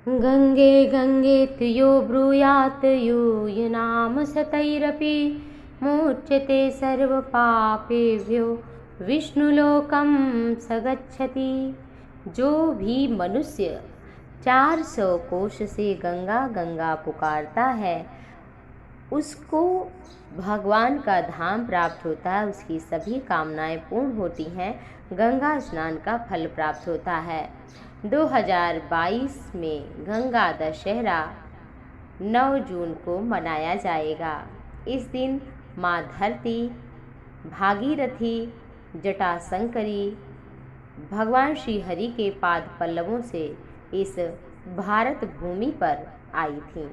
गंगे गंगेति यो ब्रूयात् यूयनाम शतैरपि मुच्यते सर्वपापेभ्यो विष्णुलोकं स गच्छति। जो भी मनुष्य 400 कोश से गंगा गंगा पुकारता है उसको भगवान का धाम प्राप्त होता है, उसकी सभी कामनाएं पूर्ण होती हैं, गंगा स्नान का फल प्राप्त होता है। 2022 में गंगा दशहरा 9 जून को मनाया जाएगा। इस दिन माँ धरती, भागीरथी, जटाशंकरी भगवान श्री हरि के पाद पल्लवों से इस भारत भूमि पर आई थी।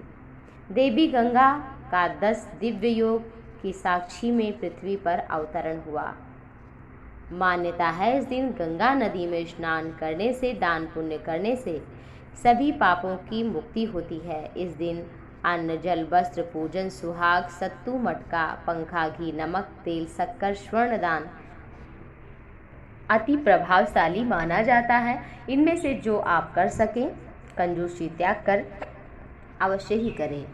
देवी गंगा का 10 दिव्य योग की साक्षी में पृथ्वी पर अवतरण हुआ। मान्यता है इस दिन गंगा नदी में स्नान करने से, दान पुण्य करने से सभी पापों की मुक्ति होती है। इस दिन अन्न जल वस्त्र पूजन सुहाग सत्तू मटका पंखा घी नमक तेल शक्कर स्वर्ण दान अति प्रभावशाली माना जाता है। इनमें से जो आप कर सकें कंजूसी त्याग कर अवश्य ही करें।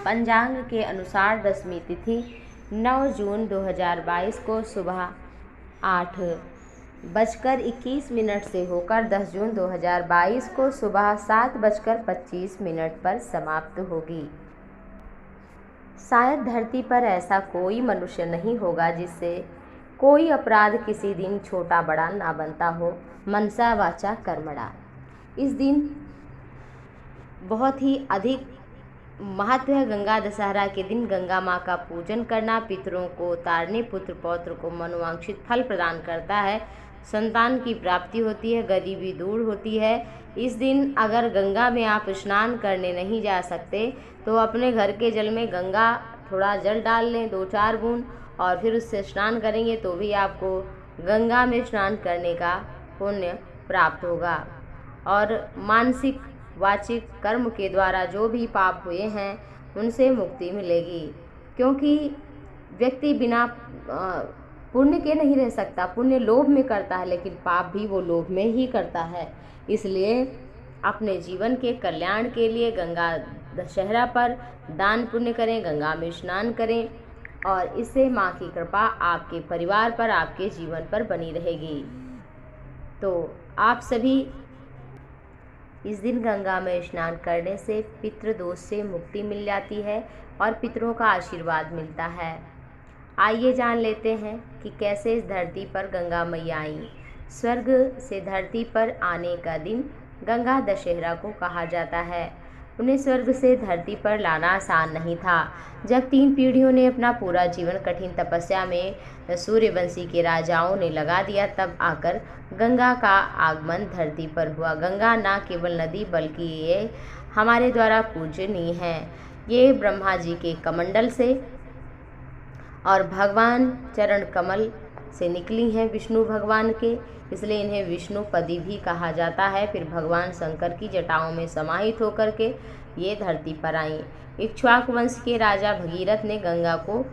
पंचांग के अनुसार दशमी तिथि 9 जून 2022 को सुबह 8:21 से होकर 10 जून 2022 को सुबह 7:25 पर समाप्त होगी। शायद धरती पर ऐसा कोई मनुष्य नहीं होगा जिससे कोई अपराध किसी दिन छोटा बड़ा ना बनता हो। मनसा वाचा कर्मणा। इस दिन बहुत ही अधिक महत्व है। गंगा दशहरा के दिन गंगा माँ का पूजन करना पितरों को तारने, पुत्र पौत्र को मनोवांछित फल प्रदान करता है, संतान की प्राप्ति होती है, गरीबी दूर होती है। इस दिन अगर गंगा में आप स्नान करने नहीं जा सकते तो अपने घर के जल में गंगा थोड़ा जल डाल लें, 2-4 बूंद, और फिर उससे स्नान करेंगे तो भी आपको गंगा में स्नान करने का पुण्य प्राप्त होगा। और मानसिक वाचिक कर्म के द्वारा जो भी पाप हुए हैं उनसे मुक्ति मिलेगी, क्योंकि व्यक्ति बिना पुण्य के नहीं रह सकता। पुण्य लोभ में करता है लेकिन पाप भी वो लोभ में ही करता है। इसलिए अपने जीवन के कल्याण के लिए गंगा दशहरा पर दान पुण्य करें, गंगा में स्नान करें और इससे माँ की कृपा आपके परिवार पर, आपके जीवन पर बनी रहेगी। तो आप सभी इस दिन गंगा में स्नान करने से पितृ दोष से मुक्ति मिल जाती है और पितरों का आशीर्वाद मिलता है। आइए जान लेते हैं कि कैसे इस धरती पर गंगा मैया आई। स्वर्ग से धरती पर आने का दिन गंगा दशहरा को कहा जाता है। उन्हें स्वर्ग से धरती पर लाना आसान नहीं था। जब 3 पीढ़ियों ने अपना पूरा जीवन कठिन तपस्या में सूर्यवंशी के राजाओं ने लगा दिया, तब आकर गंगा का आगमन धरती पर हुआ। गंगा न केवल नदी बल्कि ये हमारे द्वारा पूजनीय है। ये ब्रह्मा जी के कमंडल से और भगवान चरण कमल से निकली हैं, विष्णु भगवान के, इसलिए इन्हें विष्णुपदी भी कहा जाता है। फिर भगवान शंकर की जटाओं में समाहित होकर के ये धरती पर आई। इक्ष्वाकु वंश के राजा भगीरथ ने गंगा को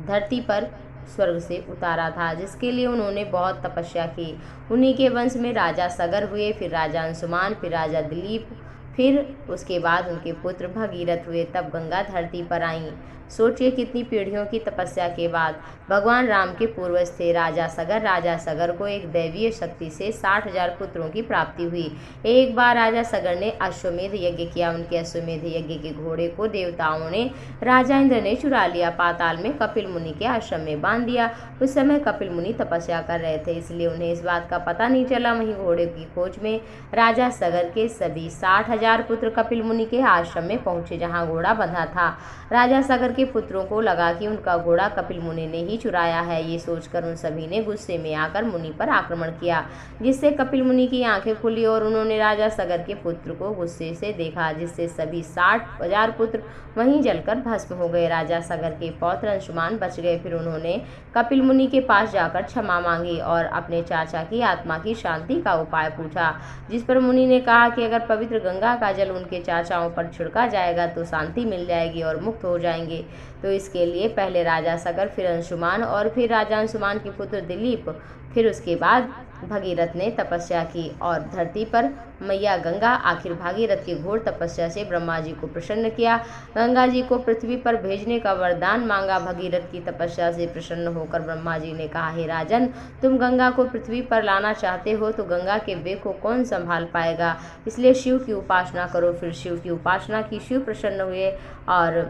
धरती पर स्वर्ग से उतारा था, जिसके लिए उन्होंने बहुत तपस्या की। उन्हीं के वंश में राजा सगर हुए, फिर राजा अंशुमान, फिर राजा दिलीप, फिर उसके बाद उनके पुत्र भगीरथ हुए। तब गंगा धरती पर आईं। सोचिए कितनी पीढ़ियों की तपस्या के बाद भगवान राम के पूर्वज थे राजा सगर। राजा सगर को एक दैवीय शक्ति से 60,000 पुत्रों की प्राप्ति हुई। एक बार राजा सगर ने अश्वमेध यज्ञ किया। उनके अश्वमेध यज्ञ के घोड़े को देवताओं ने, राजा इंद्र ने चुरा लिया, पाताल में कपिल मुनि के आश्रम में बांध दिया। उस समय कपिल मुनि तपस्या कर रहे थे, इसलिए उन्हें इस बात का पता नहीं चला। वहीं घोड़े की खोज में राजा सगर के सभी 60,000 पुत्र कपिल मुनि के आश्रम में पहुंचे, जहां घोड़ा बंधा था। राजा सगर के पुत्रों को लगा कि उनका घोड़ा कपिल मुनि ने ही चुराया है। ये सोचकर उन सभी ने गुस्से में आकर मुनि पर आक्रमण किया, जिससे कपिल मुनि की आंखें खुली और उन्होंने राजा सगर के पुत्र को गुस्से से देखा, जिससे सभी 60,000 पुत्र वहीं जलकर भस्म हो गए। राजा सगर के पौत्र अंशुमान बच गए। फिर उन्होंने कपिल मुनि के पास जाकर क्षमा मांगी और अपने चाचा की आत्मा की शांति का उपाय पूछा, जिस पर मुनि ने कहा कि अगर पवित्र गंगा का जल उनके चाचाओं पर छिड़का जाएगा तो शांति मिल जाएगी और मुक्त हो जाएंगे। तो इसके लिए पहले राजा सगर, फिर अंशुमान और फिर राजा अंशुमान के पुत्र दिलीप फिर उसके बाद भगीरथ ने तपस्या की और धरती पर मैया गंगा आखिर भागीरथ की घोर तपस्या से ब्रह्मा जी को प्रसन्न किया। गंगा जी को पृथ्वी पर भेजने का वरदान मांगा। भगीरथ की तपस्या से प्रसन्न होकर ब्रह्मा जी ने कहा, हे राजन, तुम गंगा को पृथ्वी पर लाना चाहते हो तो गंगा के वेग को कौन संभाल पाएगा, इसलिए शिव की उपासना करो। फिर शिव की उपासना की। शिव प्रसन्न हुए और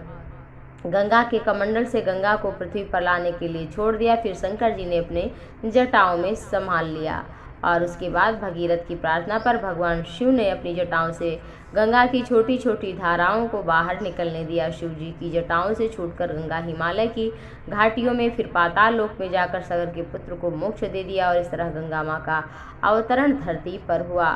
गंगा के कमंडल से गंगा को पृथ्वी पर लाने के लिए छोड़ दिया। फिर शंकर जी ने अपने जटाओं में संभाल लिया और उसके बाद भगीरथ की प्रार्थना पर भगवान शिव ने अपनी जटाओं से गंगा की छोटी छोटी धाराओं को बाहर निकलने दिया। शिव जी की जटाओं से छूटकर गंगा हिमालय की घाटियों में फिर पाताल लोक में जाकर सागर के पुत्र को मोक्ष दे दिया और इस तरह गंगा माँ का अवतरण धरती पर हुआ।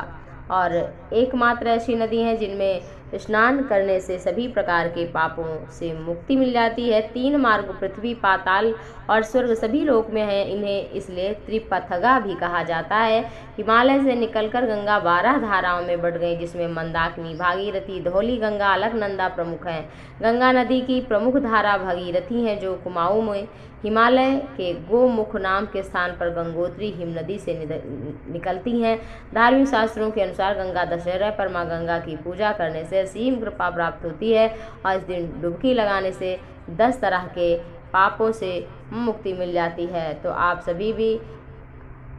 और एकमात्र ऐसी नदी है जिनमें स्नान करने से सभी प्रकार के पापों से मुक्ति मिल जाती है। 3 मार्ग पृथ्वी, पाताल और स्वर्ग सभी लोक में है। इन्हें इसलिए त्रिपथगा भी कहा जाता है। हिमालय से निकलकर गंगा 12 धाराओं में बढ़ गई, जिसमें मंदाकिनी, भागीरथी, धौली गंगा, अलकनंदा प्रमुख हैं। गंगा नदी की प्रमुख धारा भागीरथी है, जो कुमाऊं में हिमालय के गोमुख नाम के स्थान पर गंगोत्री हिमनदी से निकलती हैं। धार्मिक शास्त्रों के अनुसार गंगा दशहरा पर माँ गंगा की पूजा करने से असीम कृपा प्राप्त होती है और इस दिन डुबकी लगाने से 10 तरह के पापों से मुक्ति मिल जाती है। तो आप सभी भी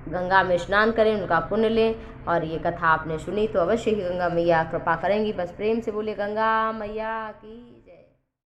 गंगा में स्नान करें, उनका पुण्य लें। और ये कथा आपने सुनी तो अवश्य ही गंगा मैया कृपा करेंगी। बस प्रेम से बोले गंगा मैया की।